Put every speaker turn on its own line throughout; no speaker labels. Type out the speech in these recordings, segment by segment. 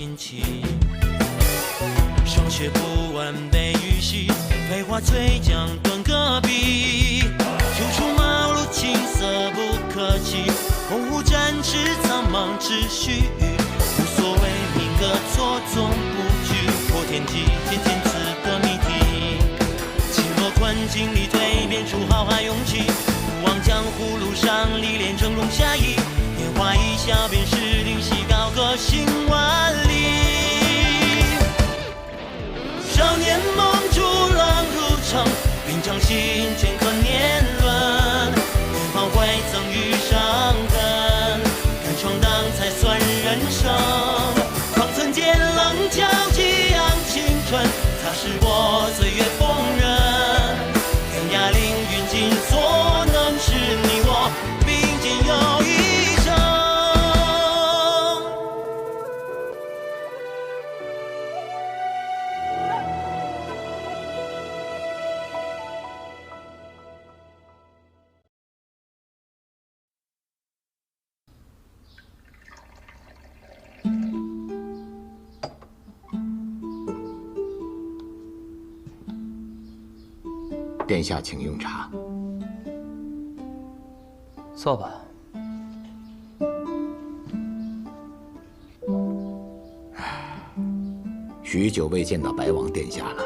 心情。霜雪不完被雨洗，飞花翠江断戈壁。秋出茅庐青色不可及，鸿鹄展翅苍茫只须臾。无所谓民歌错综不拘，破天际渐渐此个谜题。轻若困境里蜕变出浩瀚勇气，不忘江湖路上历练峥嵘侠义。年华一笑便是灵犀，高歌行万里。少年梦逐浪入城，平常心镌刻年轮。远方未曾遇伤痕，敢闯荡才算人生。方寸间棱角激昂青春，擦拭我岁月风刃。天涯凌云尽，所能是你我并肩又一生。
殿下，请用茶。
坐吧。
许久未见到白王殿下了，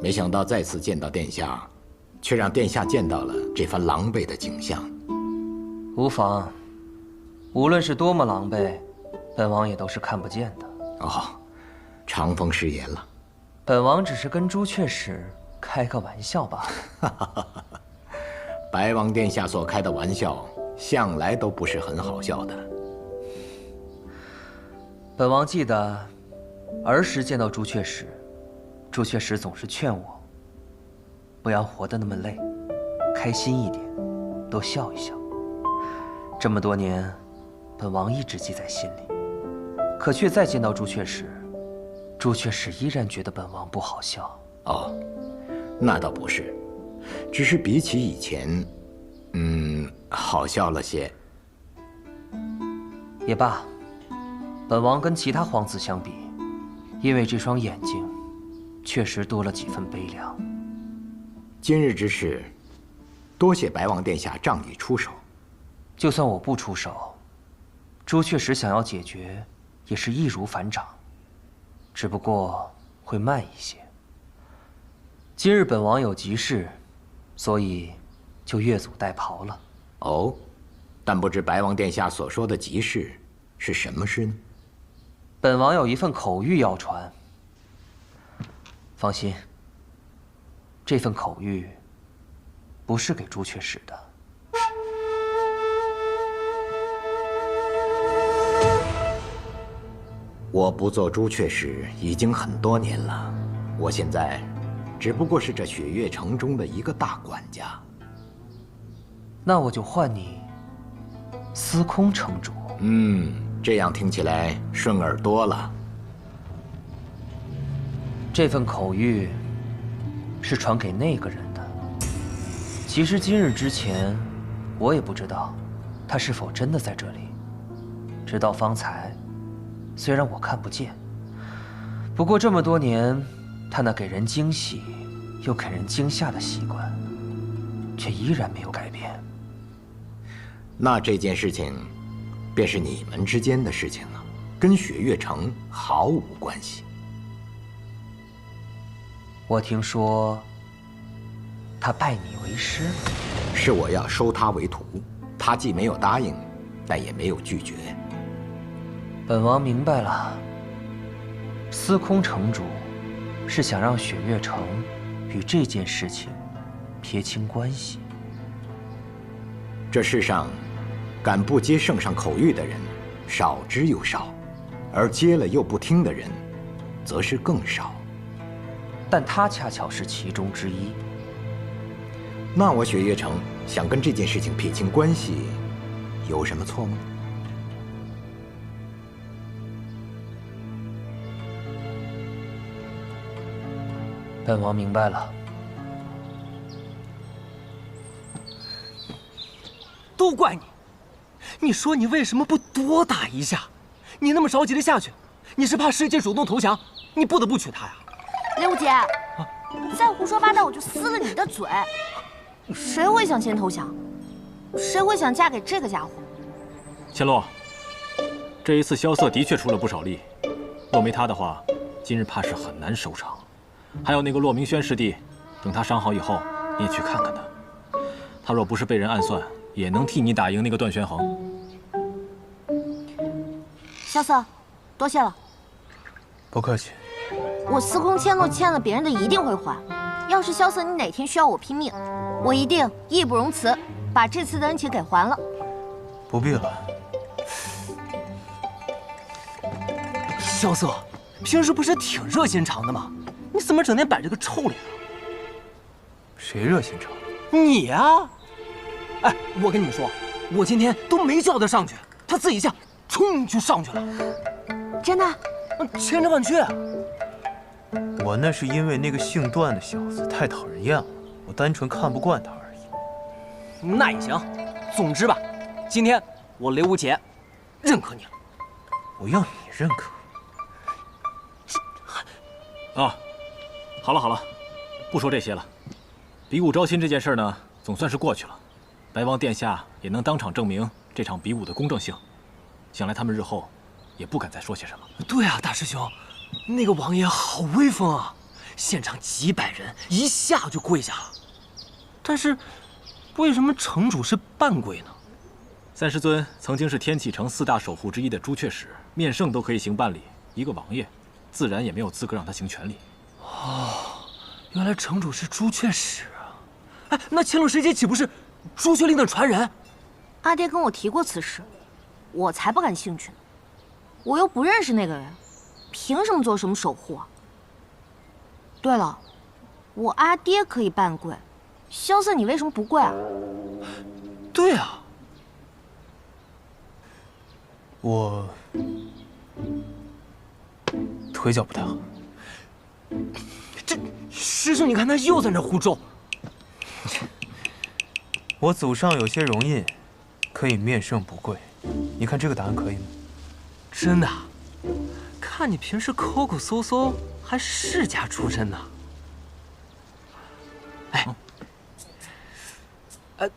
没想到再次见到殿下，却让殿下见到了这番狼狈的景象。
无妨，无论是多么狼狈，本王也都是看不见的。
哦，长风失言了。
本王只是跟朱雀使开个玩笑罢了。
白王殿下所开的玩笑，向来都不是很好笑的。
本王记得，儿时见到朱雀使，朱雀使总是劝我，不要活得那么累，开心一点，多笑一笑。这么多年，本王一直记在心里。可却再见到朱雀使，朱雀使依然觉得本王不好笑。
哦，那倒不是，只是比起以前，好笑了些。
也罢，本王跟其他皇子相比，因为这双眼睛，确实多了几分悲凉。
今日之事，多谢白王殿下仗义出手。
就算我不出手，朱雀使想要解决，也是易如反掌，只不过会慢一些。今日本王有急事，所以就越俎代庖了。
哦，但不知白王殿下所说的急事是什么事呢？
本王有一份口谕要传。放心，这份口谕不是给朱雀使的。
我不做朱雀使已经很多年了，我现在只不过是这雪月城中的一个大管家。
那我就换你司空城主。
这样听起来顺耳多了。
这份口谕是传给那个人的。其实今日之前，我也不知道他是否真的在这里，直到方才，虽然我看不见，不过这么多年，他那给人惊喜又给人惊吓的习惯，却依然没有改变。
那这件事情，便是你们之间的事情了，跟雪月城毫无关系。
我听说，他拜你为师，
是我要收他为徒，他既没有答应，但也没有拒绝。
本王明白了，司空城主是想让雪月城与这件事情撇清关系。
这世上，敢不接圣上口谕的人，少之又少，而接了又不听的人，则是更少。
但他恰巧是其中之一。
那我雪月城想跟这件事情撇清关系，有什么错吗？
本王明白了。
都怪你！你说你为什么不多打一下？你那么着急的下去，你是怕师姐主动投降，你不得不娶她呀？
刘姐，你再胡说八道，我就撕了你的嘴！谁会想先投降？谁会想嫁给这个家伙？
千洛，这一次萧瑟的确出了不少力，若没他的话，今日怕是很难收场。还有那个骆明轩师弟，等他伤好以后，你也去看看他。他若不是被人暗算，也能替你打赢那个段玄衡。
萧瑟，多谢了。
不客气。
我司空千洛欠了别人的一定会还。要是萧瑟你哪天需要我拼命，我一定义不容辞，把这次的恩情给还了。
不必了。
萧瑟，平时不是挺热心肠的吗？你怎么整天摆着个臭脸啊？
谁热心肠？
你呀！哎，我跟你们说，我今天都没叫他上去，他自己下，冲就上去了。
真的？
千真万确。
我那是因为那个姓段的小子太讨人厌了，我单纯看不惯他而已。
那也行，总之吧，今天我刘无节认可你了。
我要你认可。
啊，好了，不说这些了。比武招亲这件事呢，总算是过去了。白王殿下也能当场证明这场比武的公正性，想来他们日后也不敢再说些什么。
对啊，大师兄，那个王爷好威风啊，现场几百人一下就跪下了。但是，为什么城主是半跪呢？
三师尊曾经是天启城4大守护之一的朱雀使，面圣都可以行半礼，一个王爷，自然也没有资格让他行全礼。
哦，原来城主是朱雀使啊！哎，那乾隆师姐岂不是朱雀令的传人？
阿爹跟我提过此事，我才不感兴趣呢。我又不认识那个人，凭什么做什么守护啊？对了，我阿爹可以半跪，萧瑟你为什么不跪啊？
对啊，
我腿脚不太好。
这师兄，你看他又在那胡诌。
我祖上有些荣印，可以面圣不跪。你看这个答案可以吗？
真的？看你平时抠抠搜搜，还世家出身呢。哎，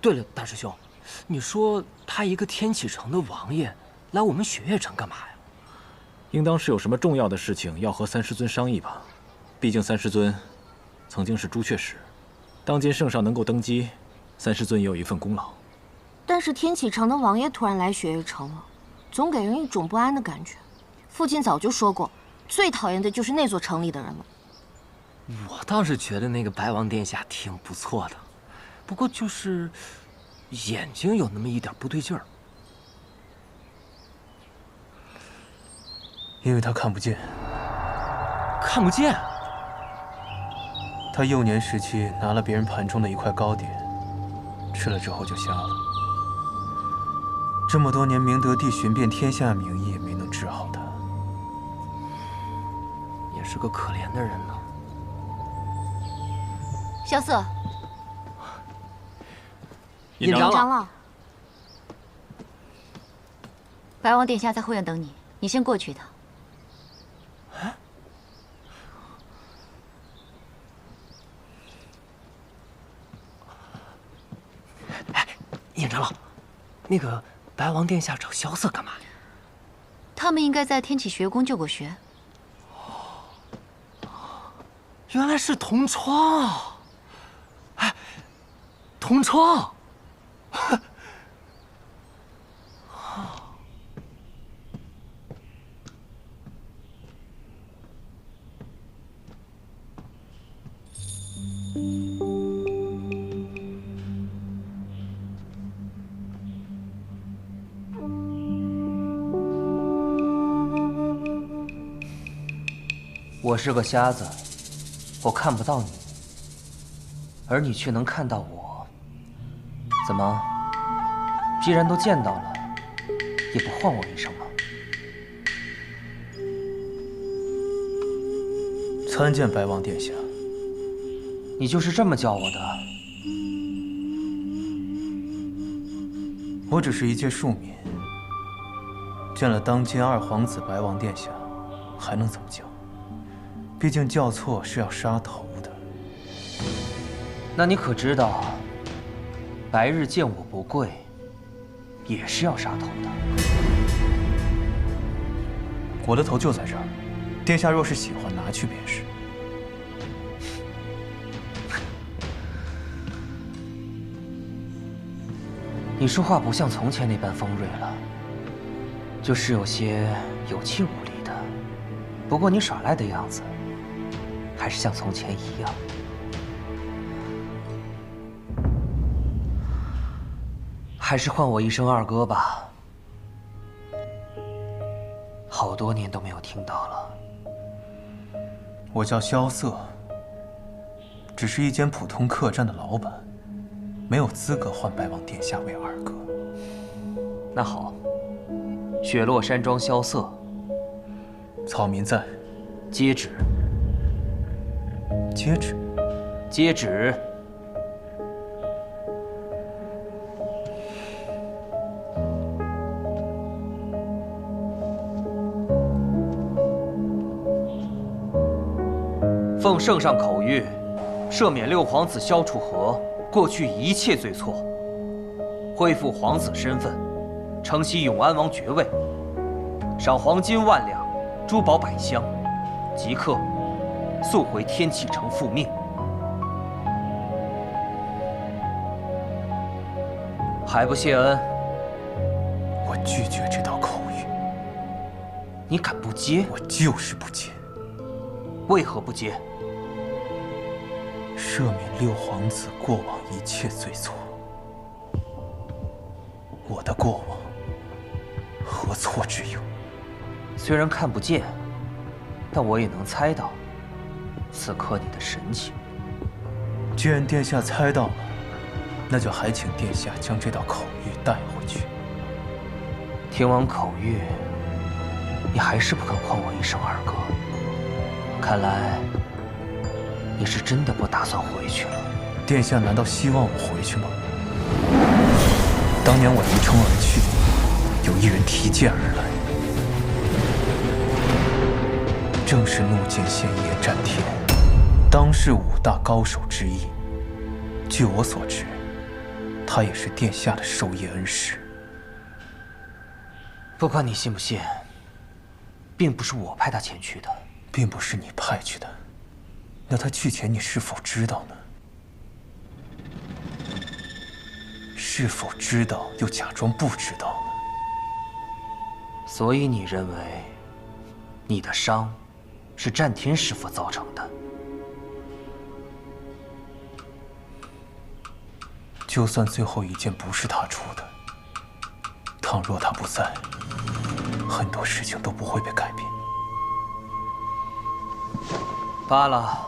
对了，大师兄，你说他一个天启城的王爷来我们雪月城干嘛呀？
应当是有什么重要的事情要和三师尊商议吧。毕竟三师尊曾经是朱雀使，当今圣上能够登基，三师尊也有一份功劳。
但是天启城的王爷突然来雪月城了，总给人一种不安的感觉。父亲早就说过，最讨厌的就是那座城里的人了。
我倒是觉得那个白王殿下挺不错的，不过就是眼睛有那么一点不对劲儿。
因为他看不见。
看不见？
他幼年时期拿了别人盘中的一块糕点，吃了之后就瞎了。这么多年明德帝寻遍天下名医也没能治好他。
也是个可怜的人呢。
萧瑟，
尹长
长
老，
白王殿下在后院等你，你先过去一趟。
尹长老，那个白王殿下找萧瑟干嘛呀？
他们应该在天启学宫救过学。
原来是同窗。哎，同窗。
我是个瞎子，我看不到你，而你却能看到我。怎么？既然都见到了，也不唤我一声吗？参见白王殿下。你就是这么叫我的？我只是一介庶民，见了当今二皇子白王殿下，
还能怎么叫？毕竟叫错是要杀头的。
那你可知道，白日见我不贵，也是要杀头的。
我的头就在这儿，殿下若是喜欢，拿去便是。
你说话不像从前那般锋锐了，就是有些有气无力的。不过你耍赖的样子，还是像从前一样。还是唤我一声二哥吧，好多年都没有听到了。
我叫萧瑟，只是一间普通客栈的老板，没有资格唤白王殿下为二哥。
那好，雪落山庄萧瑟，
草民在，
接旨。
接旨。
接旨。奉圣上口谕，赦免六皇子萧楚河过去一切罪错，恢复皇子身份，承袭永安王爵位，赏黄金10000两，珠宝100箱，即刻速回天启城复命。还不谢恩？
我拒绝这道口谕。
你敢不接？
我就是不接。
为何不接？
赦免六皇子过往一切罪错。我的过往何错之有？
虽然看不见，但我也能猜到此刻你的神情。
既然殿下猜到了，那就还请殿下将这道口谕带回去。
听完口谕，你还是不肯唤我一声二哥。看来你是真的不打算回去了。
殿下难道希望我回去吗？当年我离城而去，有一人提剑而来，正是怒剑仙叶战天，当世5大高手之一。据我所知，他也是殿下的授业恩师。
不管你信不信，并不是我派他前去的。
并不是你派去的，那他去前你是否知道呢？是否知道又假装不知道呢？
所以你认为你的伤是战天师傅造成的？
就算最后一剑不是他出的，倘若他不在，很多事情都不会被改变。
罢了，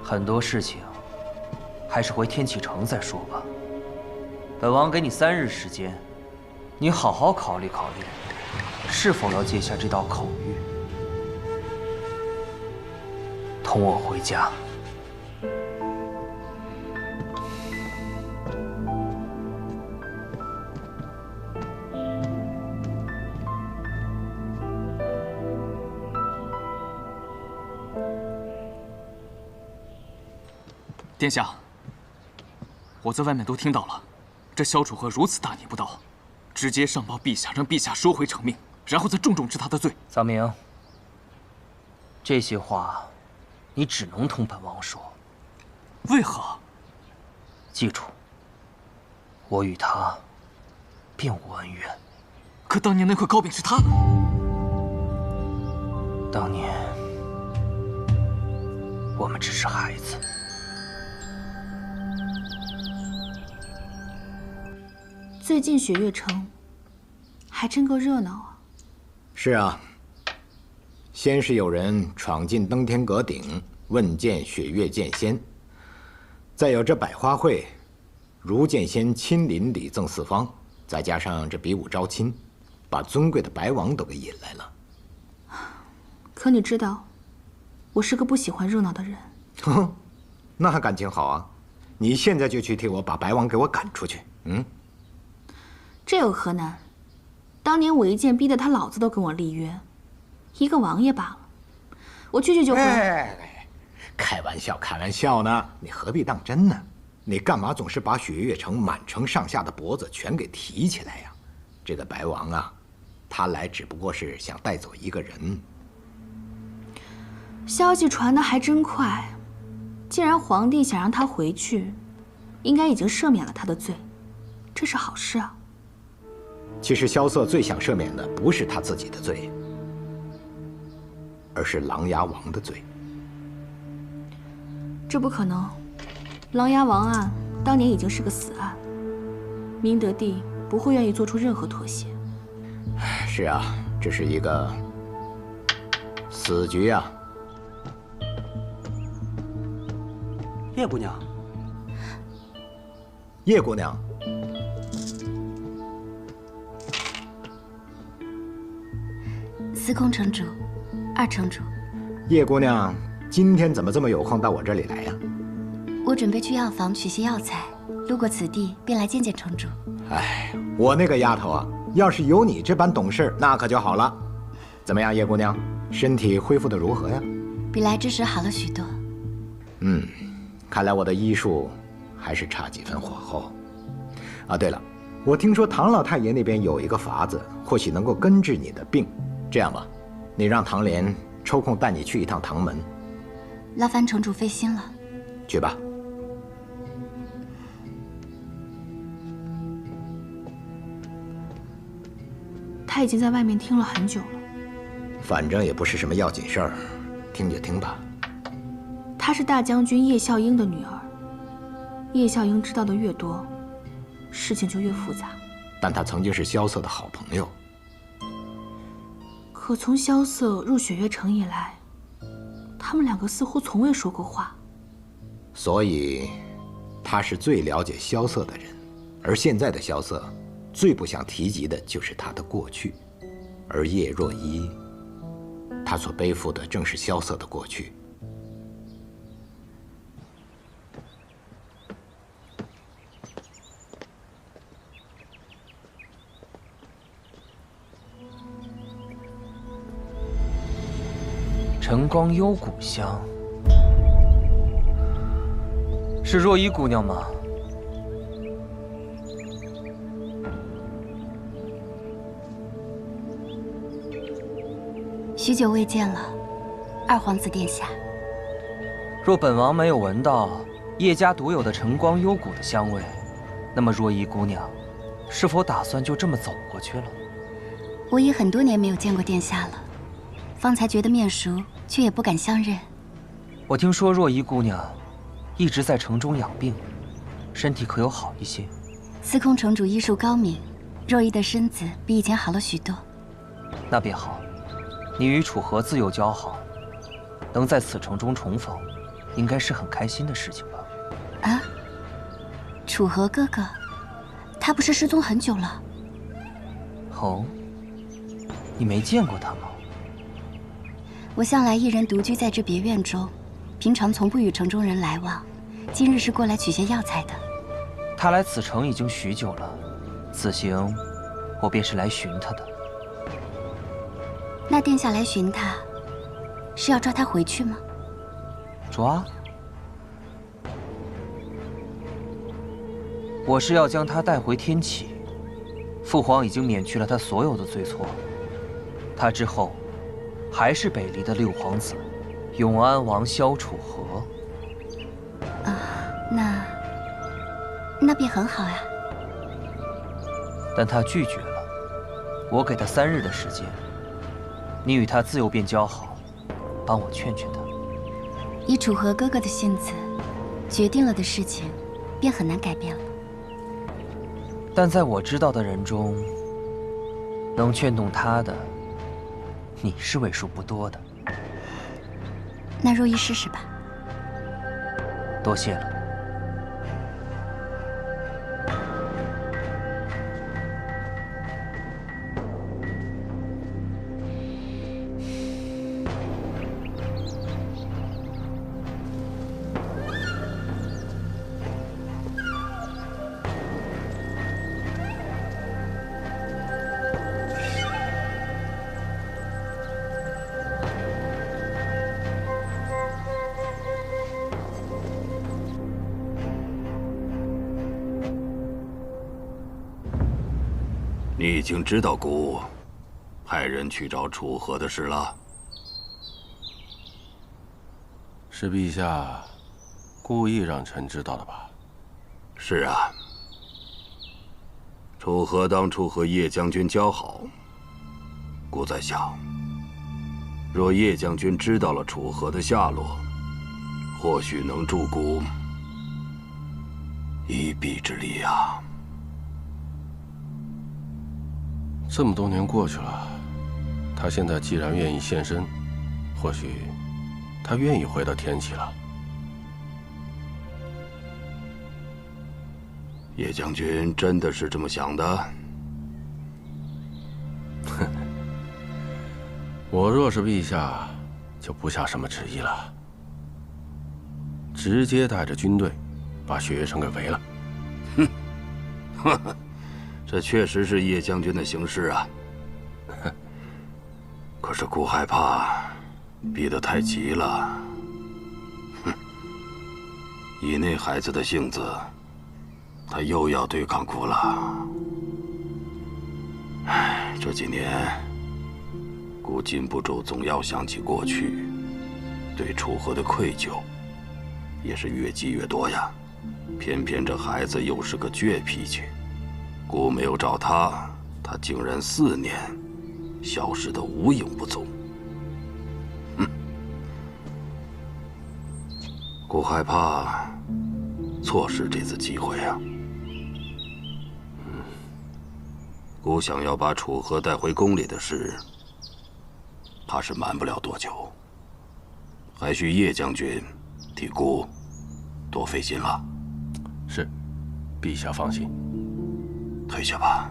很多事情还是回天启城再说吧。本王给你3日时间，你好好考虑考虑，是否要接下这道口谕，同我回家。
殿下，我在外面都听到了，这萧楚河如此大逆不道，直接上报陛下，让陛下收回成命，然后再重重治他的罪。
桑明，这些话你只能同本王说。
为何？
记住，我与他并无恩怨。
可当年那块糕饼是他。
当年我们只是孩子。
最近雪月城还真够热闹啊！
是啊，先是有人闯进登天阁顶问见雪月剑仙，再有这百花会，如剑仙亲临礼赠四方，再加上这比武招亲，把尊贵的白王都给引来了。
可你知道，我是个不喜欢热闹的人。
哼，那感情好啊！你现在就去替我把白王给我赶出去。
这有何难？当年我一剑逼得他老子都跟我立约，一个王爷罢了。我去就回。
开玩笑，开玩笑呢，你何必当真呢？你干嘛总是把雪月城满城上下的脖子全给提起来呀？这个白王啊，他来只不过是想带走一个人。
消息传得还真快，既然皇帝想让他回去，应该已经赦免了他的罪，这是好事啊。
其实萧瑟最想赦免的不是他自己的罪，而是琅琊王的罪。
这不可能，琅琊王案当年已经是个死案，明德帝不会愿意做出任何妥协。
是啊，这是一个死局啊。
叶姑娘，
叶姑娘，
司空城主，二城主，
叶姑娘，今天怎么这么有空到我这里来呀？
我准备去药房取些药材，路过此地便来见见城主。
哎，我那个丫头啊，要是有你这般懂事，那可就好了。怎么样，叶姑娘，身体恢复得如何呀？
比来之时好了许多。
看来我的医术还是差几分火候。啊，对了，我听说唐老太爷那边有一个法子，或许能够根治你的病。这样吧，你让唐莲抽空带你去一趟唐门。
劳烦城主费心了。
去吧。
他已经在外面听了很久了。
反正也不是什么要紧事儿，听就听吧。
她是大将军叶孝英的女儿，叶孝英知道的越多，事情就越复杂。
但她曾经是萧瑟的好朋友。
可从萧瑟入雪月城以来，他们两个似乎从未说过话。
所以，他是最了解萧瑟的人，而现在的萧瑟，最不想提及的就是他的过去，而叶若依，他所背负的正是萧瑟的过去。
晨光幽谷乡，是若依姑娘吗？
许久未见了，二皇子殿下。
若本王没有闻到叶家独有的晨光幽谷的香味，那么若依姑娘是否打算就这么走过去了？
我已很多年没有见过殿下了，方才觉得面熟，却也不敢相认。
我听说若依姑娘一直在城中养病，身体可有好一些？
司空城主医术高明，若依的身子比以前好了许多。
那便好，你与楚河自幼交好，能在此城中重逢，应该是很开心的事情吧？
啊，楚河哥哥，他不是失踪很久了？
哦，你没见过他吗？
我向来一人独居在这别院中，平常从不与城中人来往，今日是过来取些药材的。
他来此城已经许久了，此行我便是来寻他的。
那殿下来寻他，是要抓他回去吗？
抓？我是要将他带回天启。父皇已经免去了他所有的罪错，他之后还是北离的六皇子，永安王萧楚河。
啊，那便很好呀。
但他拒绝了，我给他3日的时间，你与他自由便交好，帮我劝劝他。
以楚河哥哥的性子，决定了的事情，便很难改变了。
但在我知道的人中，能劝动他的，你是为数不多的。
那若依试试吧。
多谢了。
你已经知道姑派人去找楚河的事了？
是陛下故意让臣知道的吧？
是啊。楚河当初和叶将军交好，姑在想，若叶将军知道了楚河的下落，或许能助姑一臂之力啊。
这么多年过去了，他现在既然愿意现身，或许他愿意回到天启了。
叶将军真的是这么想的？
哼，我若是陛下，就不下什么旨意了，直接带着军队把雪月城给围了。
哼，呵呵。这确实是叶将军的行事啊，可是姑害怕逼得太急了。哼，以那孩子的性子，他又要对抗姑了。唉，这几年，姑禁不住总要想起过去，对楚河的愧疚，也是越积越多呀。偏偏这孩子又是个倔脾气。姑没有找他，他竟然4年消失得无影不踪。姑害怕错失这次机会啊。姑想要把楚河带回宫里的事，怕是瞒不了多久，还需叶将军替姑多费心了。
是，陛下放心。
退下吧。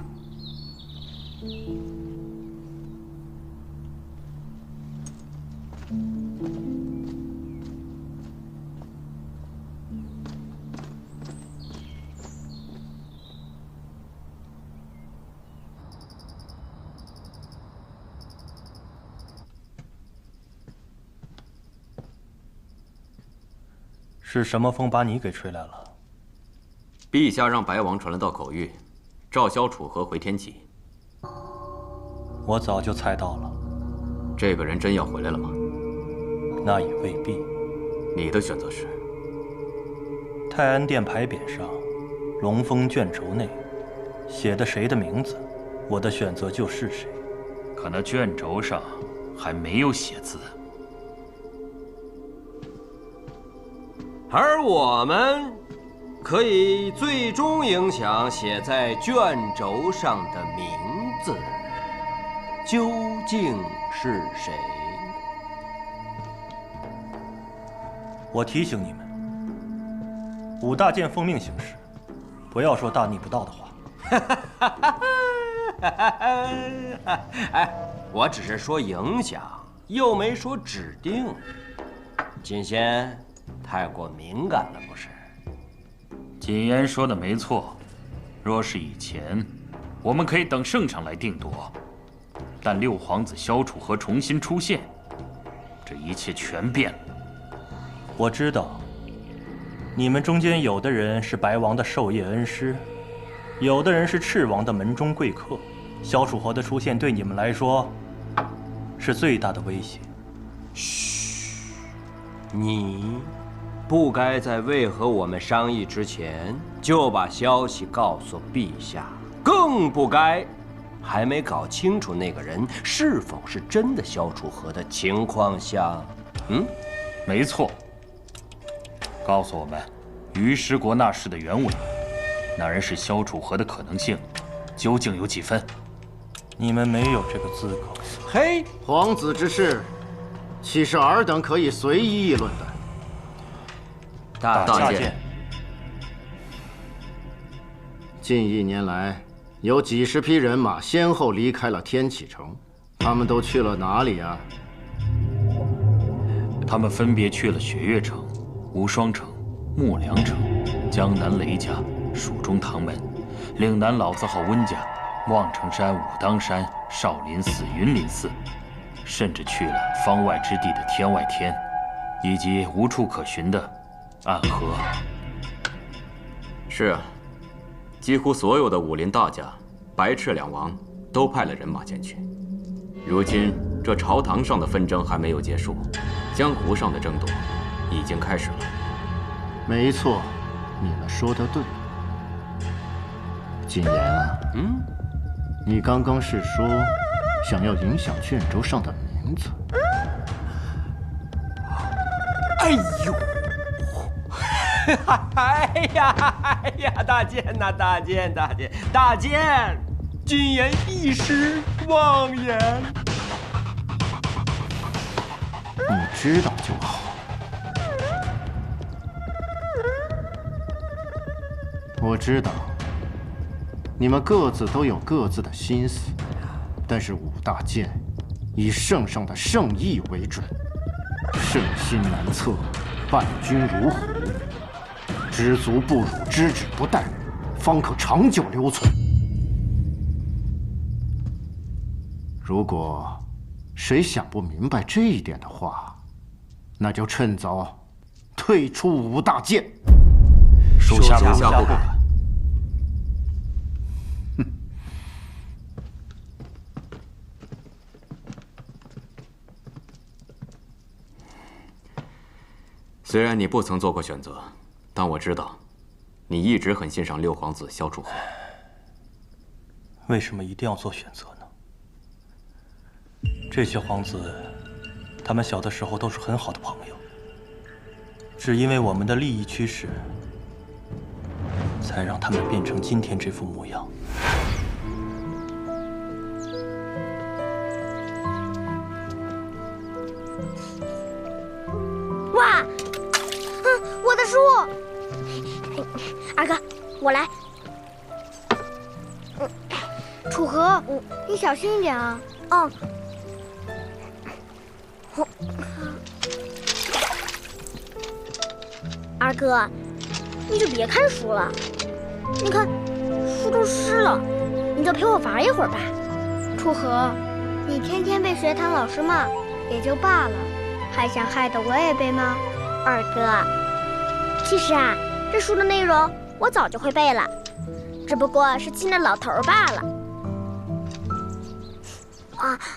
是什么风把你给吹来了？
陛下让白王传了道口谕，召萧楚河回天启。
我早就猜到了。
这个人真要回来了吗？
那也未必。
你的选择是？
泰安殿牌匾上，龙峰卷轴内写的谁的名字，我的选择就是谁。
可那卷轴上还没有写字。
而我们可以最终影响写在卷轴上的名字究竟是谁？
我提醒你们，5大监奉命行事，不要说大逆不道的话。
哎，我只是说影响，又没说指定。金仙太过敏感了，不是？
谨言说的没错，若是以前，我们可以等圣上来定夺。但六皇子萧楚河重新出现，这一切全变了。
我知道，你们中间有的人是白王的授业恩师，有的人是赤王的门中贵客。萧楚河的出现对你们来说，是最大的威胁。
嘘，你不该在未和我们商议之前就把消息告诉陛下，更不该还没搞清楚那个人是否是真的萧楚河的情况下，
没错。告诉我们，于师国那事的原委，那人是萧楚河的可能性究竟有几分？
你们没有这个资格。
嘿，皇子之事，岂是尔等可以随意议论的？
大
见。近1年来，有几十匹人马先后离开了天启城，他们都去了哪里啊？
他们分别去了雪月城、无双城、木梁城、江南雷家、蜀中唐门、岭南老字号温家、望城山、武当山、少林寺、云林寺，甚至去了方外之地的天外天，以及无处可寻的暗河。
是啊，几乎所有的武林大家白赤两王都派了人马前去。如今这朝堂上的纷争还没有结束，江湖上的争夺已经开始了。
没错，你们说的对。谨言啊，你刚刚是说想要影响卷轴上的名字？
哎呦！哎呀！大剑呐，大剑！谨言一时妄言。
你知道就好。我知道，你们各自都有各自的心思，但是武大剑以圣上的圣意为准，圣心难测，伴君如虎。知足不辱，知止不殆，方可长久留存。如果谁想不明白这一点的话，那就趁早退出武大剑。
属下不敢。
虽然你不曾做过选择，但我知道，你一直很欣赏六皇子萧楚河。
为什么一定要做选择呢？这些皇子，他们小的时候都是很好的朋友，只因为我们的利益驱使，才让他们变成今天这副模样。
哇！我的书！二哥，我来。楚河，你小心一点啊。二哥，你就别看书了，你看书都湿了，你就陪我玩一会儿吧。楚河，你天天被学堂老师骂也就罢了，还想害得我也被骂？二哥，其实啊，这书的内容我早就会背了，只不过是亲了老头罢了。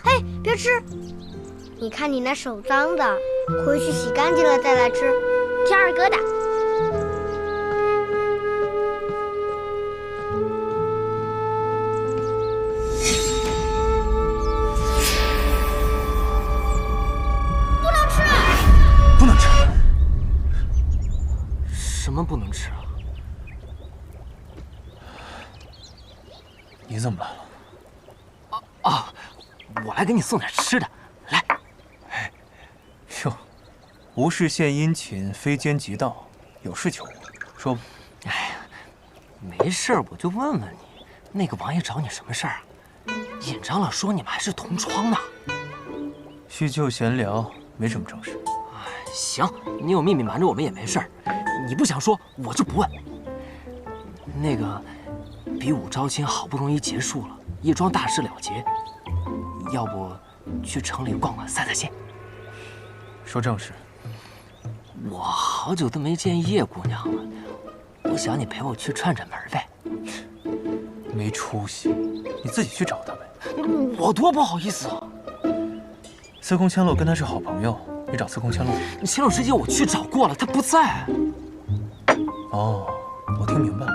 嘿，别吃！你看你那手脏的，回去洗干净了再来吃。听二哥的。
不能吃！什么不能吃啊？
你怎么来了？
我来给你送点吃的。来。
哟，无事献殷勤，非奸即盗，有事求我，说吧。
哎呀，没事我就问问你，那个王爷找你什么事儿啊？尹长老说你们还是同窗呢。
叙旧闲聊，没什么正事。
行，你有秘密瞒着我们也没事儿，你不想说我就不问。那个比武招亲好不容易结束了，一桩大事了结，要不去城里逛逛散散心？
说正事。
我好久都没见叶姑娘了，我想你陪我去串串门呗。
没出息，你自己去找她呗。
我多不好意思啊！
司空千洛跟他是好朋友，你找司空千洛。
千洛师姐我去找过了，他不在。
哦，我听明白了，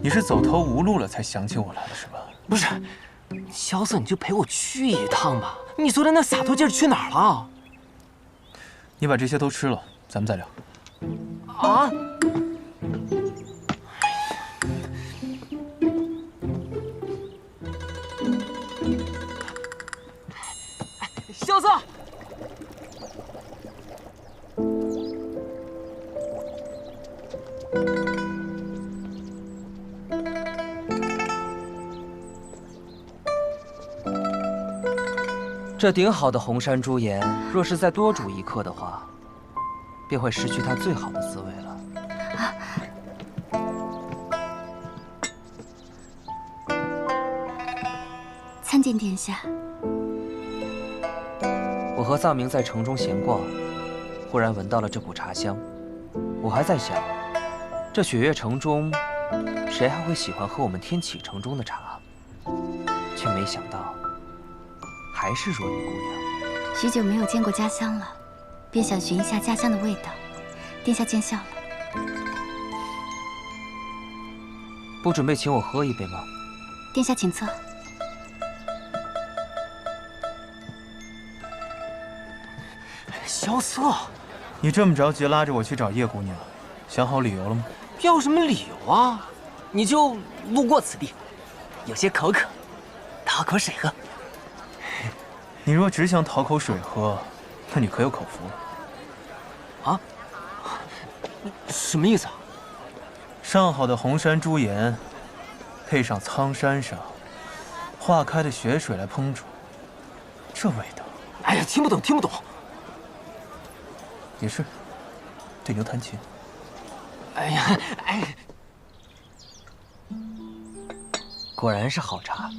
你是走投无路了才想起我来了是吧？
不是，萧瑟你就陪我去一趟吧。你昨天那洒脱劲儿去哪儿了？
你把这些都吃了，咱们再聊。
啊！萧瑟。
这顶好的红山朱颜，若是再多煮一刻的话，便会失去它最好的滋味了。
参见殿下。
我和藏明在城中闲逛，忽然闻到了这股茶香。我还在想，这雪月城中，谁还会喜欢喝我们天启城中的茶？却没想到还是若依姑娘。
许久没有见过家乡了，便想寻一下家乡的味道。殿下见笑了。
不准备请我喝一杯吗？
殿下请坐。
萧瑟，
你这么着急拉着我去找叶姑娘，想好理由了吗？
要什么理由啊？你就路过此地，有些口渴，讨口水喝。
你若只想讨口水喝，那你可有口福。
啊？什么意思啊？
上好的红山朱颜，配上苍山上化开的雪水来烹煮，这味道……
哎呀，听不懂，听不懂。
也是，对牛弹琴。
哎呀，哎，
果然是好茶。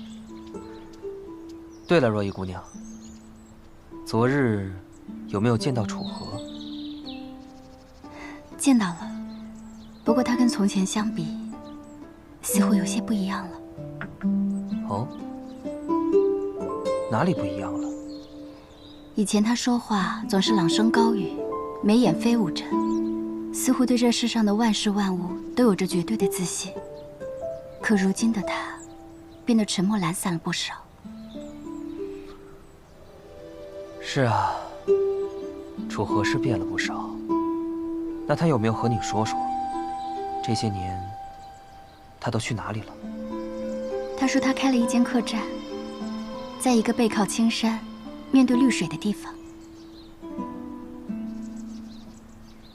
对了，若依姑娘，昨日有没有见到楚河？
见到了，不过他跟从前相比，似乎有些不一样了。
哦，哪里不一样了？
以前他说话总是朗声高语，眉眼飞舞着，似乎对这世上的万事万物都有着绝对的自信。可如今的他，变得沉默懒散了不少。
是啊，楚河是变了不少。那他有没有和你说说，这些年他都去哪里了？
他说他开了一间客栈，在一个背靠青山、面对绿水的地方。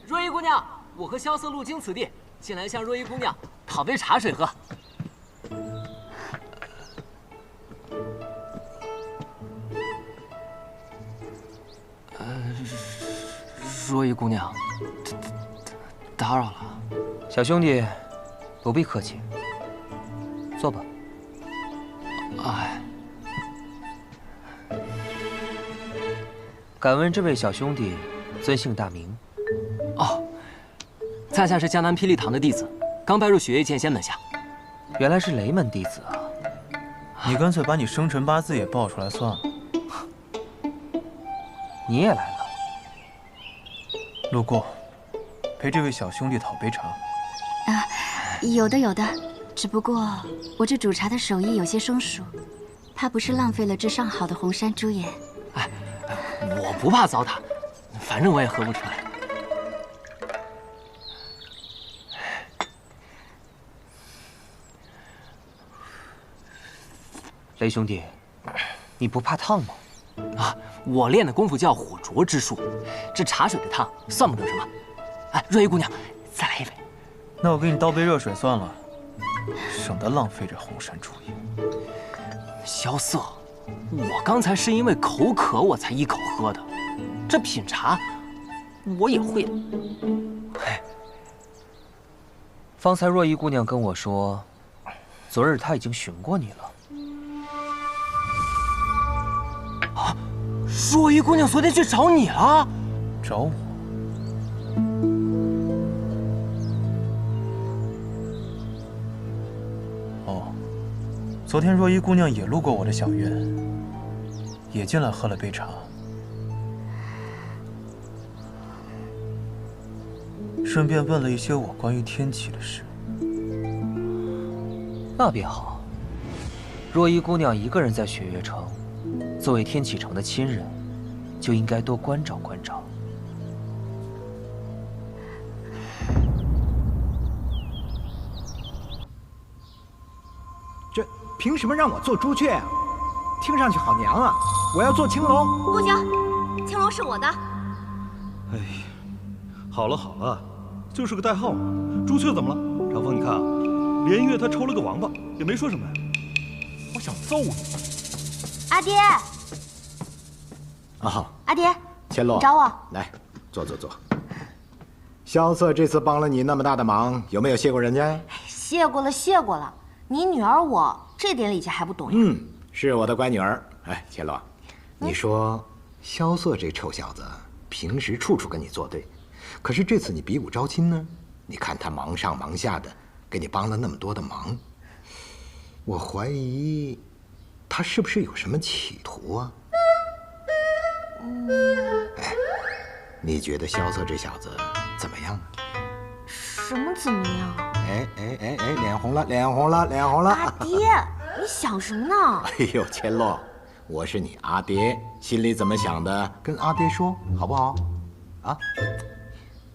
若依姑娘，我和萧瑟路经此地，进来向若依姑娘讨杯茶水喝。若依姑娘，打扰了。
小兄弟，不必客气，坐吧。
哎，
敢问这位小兄弟尊姓大名？
哦，在下是江南霹雳堂的弟子，刚拜入雪月剑仙门下。
原来是雷门弟子啊！
你干脆把你生辰八字也报出来算了。
你也来了？
路过，陪这位小兄弟讨杯茶。
啊，有的有的，只不过我这煮茶的手艺有些生疏，怕不是浪费了这上好的红山朱颜。
哎，我不怕糟蹋，反正我也喝不出来。
雷兄弟，你不怕烫吗？
啊，我练的功夫叫火灼之术，这茶水的烫算不得什么。哎，若依姑娘，再来一杯。
那我给你倒杯热水算了，省得浪费这红山朱颜。
萧瑟，我刚才是因为口渴我才一口喝的，这品茶我也会的。
方才若依姑娘跟我说，昨日她已经寻过你了。
啊，若依姑娘昨天去找你了？
找我？哦，昨天若依姑娘也路过我的小院，也进来喝了杯茶。顺便问了一些我关于天启的事。
那便好。若依姑娘一个人在雪月城，作为天启城的亲人，就应该多关照关照。
这凭什么让我做朱雀啊？听上去好娘啊！我要做青龙。
不行，青龙是我的。
哎，好了好了。就是个代号嘛，朱雀怎么了？长风，你看啊，连月他抽了个王八，也没说什么呀。我想揍你！
阿爹，
啊，
阿爹，
千洛，
你找我？
来，坐坐坐。萧瑟这次帮了你那么大的忙，有没有谢过人家？
谢过了，谢过了。你女儿我这点礼节还不懂呀？
嗯，是我的乖女儿。哎，千洛，你说萧瑟这臭小子，平时处处跟你作对。可是这次你比武招亲呢？你看他忙上忙下的，给你帮了那么多的忙，我怀疑他是不是有什么企图啊？哎，你觉得萧瑟这小子怎么样啊？
什么怎么样？
哎，脸红了，脸红了，脸红了！
阿爹，你想什么呢？
哎呦，千洛，我是你阿爹，心里怎么想的，跟阿爹说好不好？啊？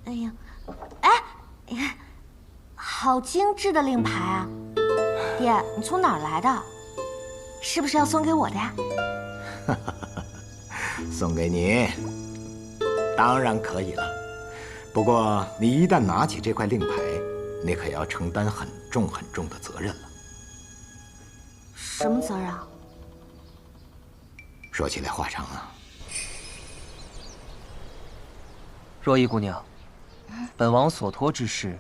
哎呀，哎，好精致的令牌啊！爹，你从哪儿来的？是不是要送给我的呀？
送给你，当然可以了。不过你一旦拿起这块令牌，你可要承担很重很重的责任了。
什么责任啊？
说起来话长啊。
若依姑娘，本王所托之事，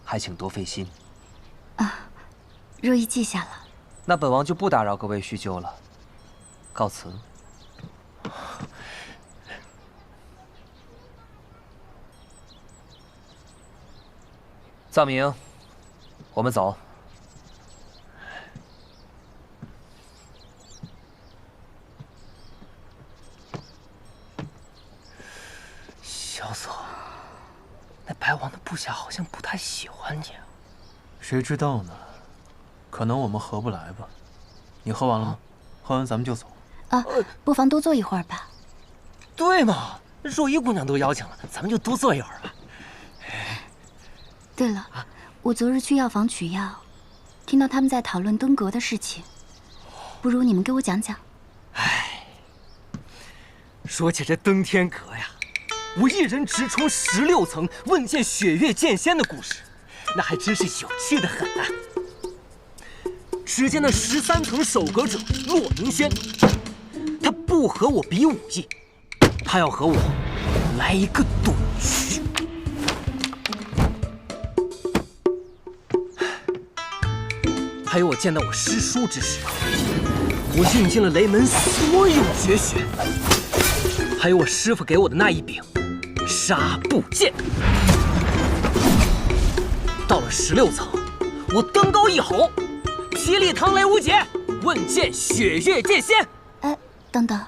还请多费心。
啊，若依记下了。
那本王就不打扰各位叙旧了，告辞。藏明，我们走。
萧瑟，那白王的部下好像不太喜欢你啊。
谁知道呢？可能我们合不来吧。你喝完了吗？喝完咱们就走。
啊，不妨多坐一会儿吧。
对嘛，若依姑娘都邀请了，咱们就多坐一会儿吧。
对了，我昨日去药房取药，听到他们在讨论登阁的事情，不如你们给我讲讲。
说起这登天阁呀，我一人直冲16层问见雪月剑仙的故事，那还真是有趣的很啊。只见那13层守阁者骆明轩，他不和我比武艺，他要和我来一个赌局。还有我见到我师叔之时，我用尽了雷门所有绝学，还有我师傅给我的那一柄纱布剑。到了16层，我登高一吼，霹雳堂雷无节，问剑雪月剑仙。
哎，等等，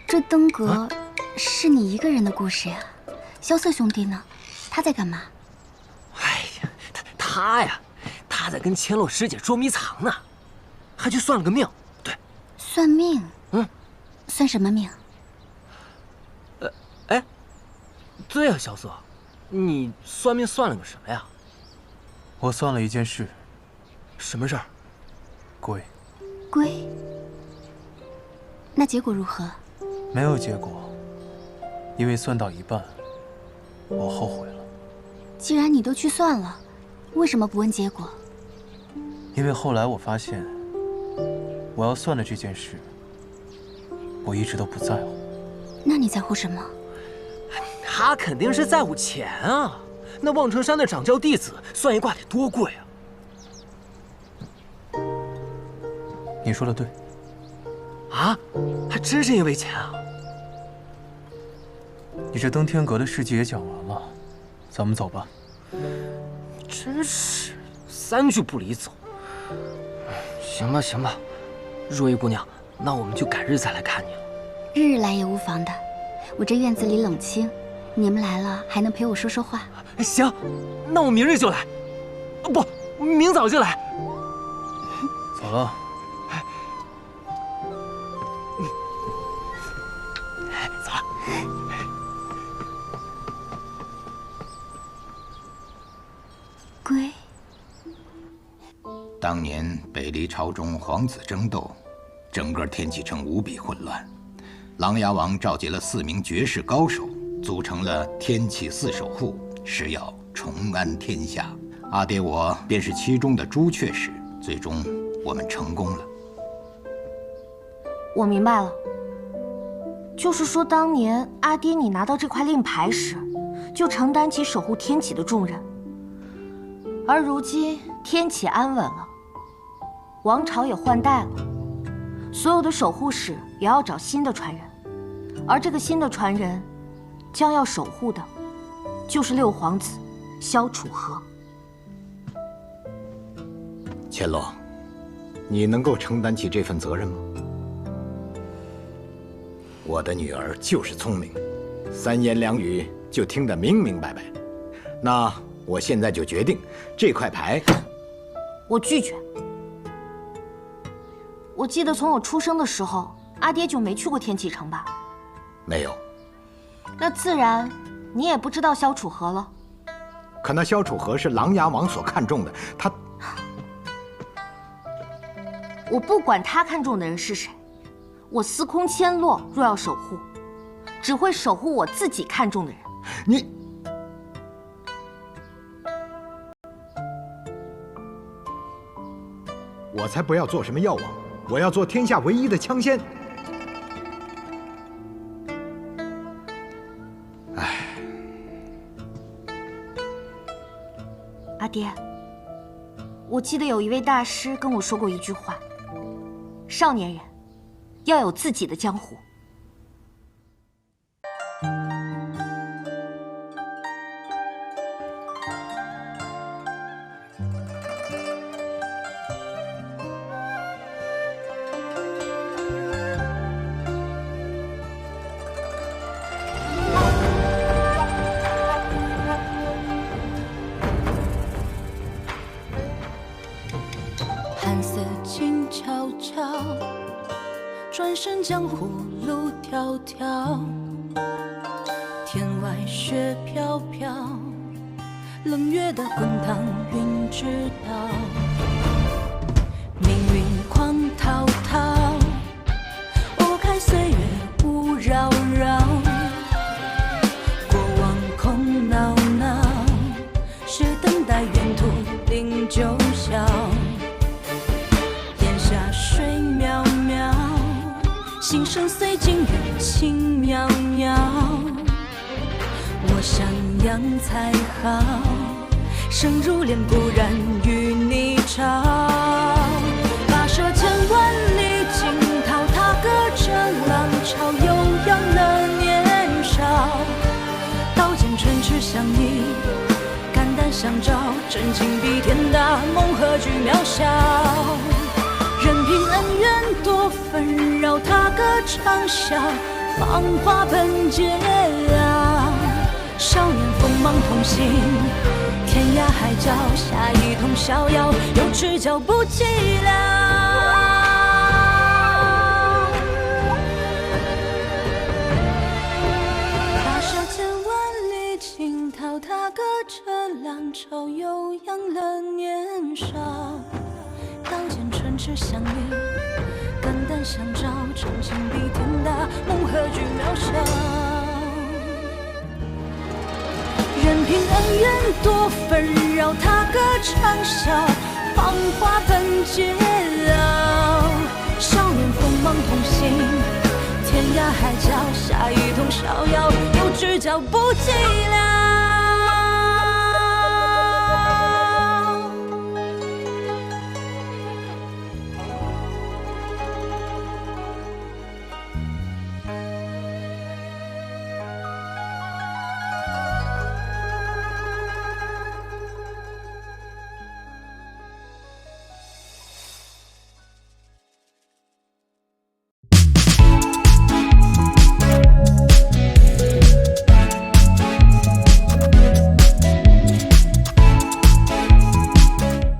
这登阁是你一个人的故事呀？萧瑟兄弟呢？他在干嘛？
哎呀，他呀，他在跟千洛师姐捉迷藏呢，还去算了个命。对，
算命？算什么命？
哎，对啊，萧瑟，你算命算了个什么呀？
我算了一件事。
什么事儿？
龟。
龟？那结果如何？
没有结果，因为算到一半，我后悔了。
既然你都去算了，为什么不问结果？
因为后来我发现，我要算的这件事，我一直都不在乎。
那你在乎什么？
他肯定是在乎钱啊！那望城山的掌教弟子算一卦得多贵啊！
你说的对。
啊，还真是因为钱啊！
你这登天阁的事迹也讲完了，咱们走吧。
真是3句不离走。行吧，行吧，若依姑娘，那我们就改日再来看你了。
日日来也无妨的，我这院子里冷清，你们来了还能陪我说说话。
行，那我明日就来，不，明早就来。
走了。
走了。
龟。
当年北离朝中皇子争斗，整个天启城无比混乱。琅琊王召集了4名绝世高手，组成了天启4守护，誓要重安天下。阿爹我便是其中的朱雀使，最终我们成功了。
我明白了，就是说当年阿爹你拿到这块令牌时，就承担起守护天启的重任，而如今天启安稳了，王朝也换代了，所有的守护使也要找新的传人，而这个新的传人，将要守护的，就是6皇子萧楚河。
千洛，你能够承担起这份责任吗？我的女儿就是聪明，三言两语就听得明明白白。那我现在就决定，这块牌，
我拒绝。我记得从我出生的时候，阿爹就没去过天启城吧？
没有。
那自然，你也不知道萧楚河了。
可那萧楚河是琅琊王所看重的，他……
我不管他看中的人是谁，我司空千落若要守护，只会守护我自己看中的人。
你，我才不要做什么药王，我要做天下唯一的枪仙。唉，
阿爹，我记得有一位大师跟我说过一句话。少年人要有自己的江湖。
寒色静悄悄，转身江湖路迢迢。天外雪飘飘，冷月的滚烫云知道。命运狂滔滔，拨开岁月雾绕绕。过往空闹闹，是等待沿途零九霄。水渺渺，心声随境缘轻渺渺。我想养才好，生如莲不染与你潮。跋涉千万里惊涛，踏歌着浪潮，悠扬了年少。刀剑唇齿相依，肝胆相照，真情比天大，梦何惧渺小。任凭恩怨多纷扰，踏歌长啸，芳华本皆了。少年锋芒同行，天涯海角，下一通逍遥，有只脚不寂寥。跋涉千万里惊涛，踏歌着浪潮，悠扬了年少。刀剑唇齿相依，肝胆相照，真情比天大，梦何惧渺小。任凭恩怨多纷扰，踏歌长啸，芳华本皆了。少年锋芒同行，天涯海角，下一通逍遥，有只脚不寂寥。